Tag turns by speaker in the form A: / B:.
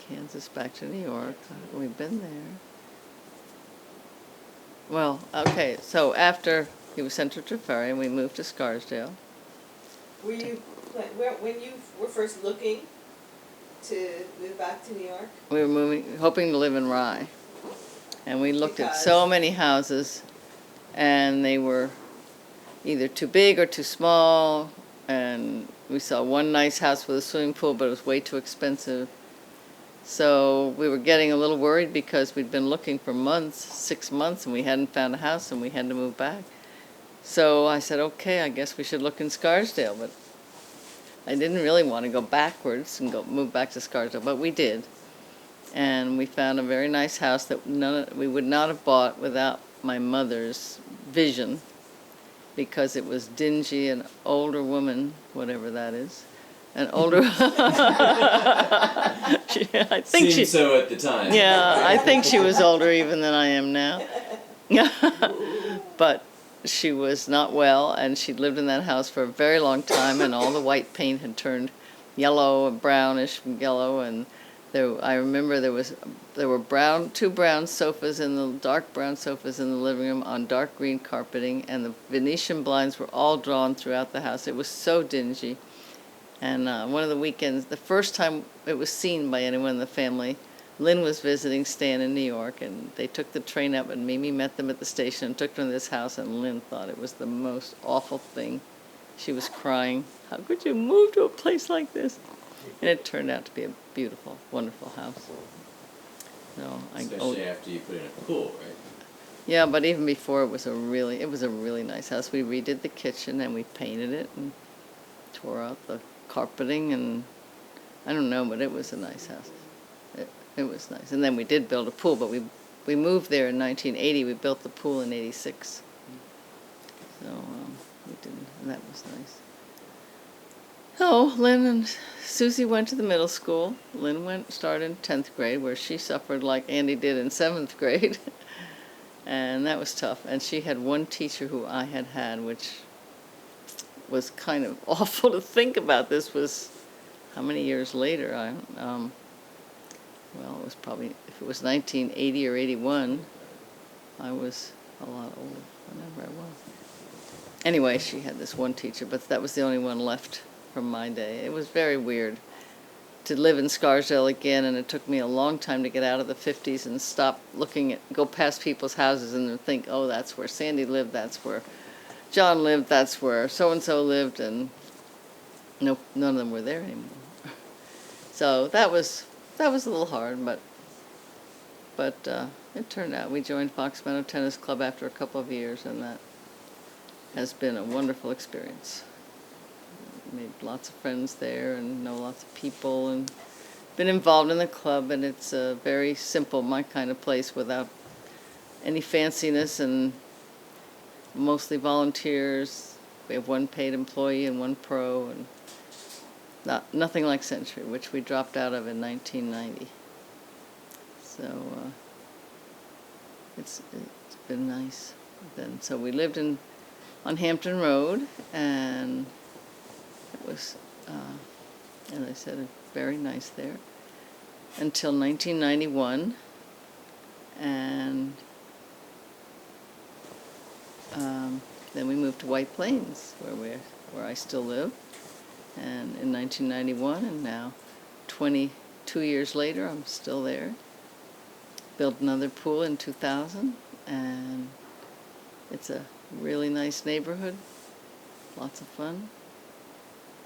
A: Kansas back to New York. We've been there. Well, okay, so after he was sent to Trafari, we moved to Scarsdale.
B: Were you, when you were first looking to move back to New York?
A: We were hoping to live in Rye. And we looked at
B: Because?
A: so many houses, and they were either too big or too small, and we saw one nice house with a swimming pool, but it was way too expensive. So we were getting a little worried because we'd been looking for months, 6 months, and we hadn't found a house, and we had to move back. So I said, okay, I guess we should look in Scarsdale, but I didn't really want to go backwards and move back to Scarsdale, but we did. And we found a very nice house that we would not have bought without my mother's vision, because it was dingy, an older woman, whatever that is, an older. I think
C: Seemed so at the time.
A: Yeah, I think she was older even than I am now. But she was not well, and she'd lived in that house for a very long time, and all the white paint had turned yellow and brownish yellow, and I remember there were two brown sofas dark brown sofas in the living room on dark green carpeting, and the Venetian blinds were all drawn throughout the house. It was so dingy. And one of the weekends, the first time it was seen by anyone in the family, Lynn was visiting Stan in New York, and they took the train up, and Mimi met them at the station and took them to this house, and Lynn thought it was the most awful thing. She was crying. How could you move to a place like this? And it turned out to be a beautiful, wonderful house. So
C: Especially after you put in a pool, right?
A: Yeah, but even before, it was a really nice house. We redid the kitchen, and we painted it and tore out the carpeting, and I don't know, but it was a nice house. It was nice. And then we did build a pool, but we moved there in 1980. We built the pool in 86. So we didn't, and that was nice. So Lynn and Susie went to the middle school. Lynn started in 10th grade, where she suffered like Andy did in 7th grade. And that was tough. And she had one teacher who I had, which was kind of awful to think about. This was how many years later? Well, it was probably, if it was 1980 or 81, I was a lot older, whenever I was. Anyway, she had this one teacher, but that was the only one left from my day. It was very weird to live in Scarsdale again, and it took me a long time to get out of the 50s and stop go past people's houses and think, oh, that's where Sandy lived, that's where John lived, that's where so-and-so lived, and none of them were there anymore. So that was a little hard, but it turned out. We joined Fox Meadow Tennis Club after a couple of years, and that has been a wonderful experience. Made lots of friends there and know lots of people, and been involved in the club, and it's a very simple, my kind of place, without any fanciness, and mostly volunteers. We have one paid employee and one pro, and nothing like Century, which we dropped out of in 1990. So it's been nice. Then so we lived on Hampton Road, and it was, as I said, very nice there until 1991, and then we moved to White Plains, where I still live, and in 1991, and now 22 years later, I'm still there. Built another pool in 2000, and it's a really nice neighborhood, lots of fun.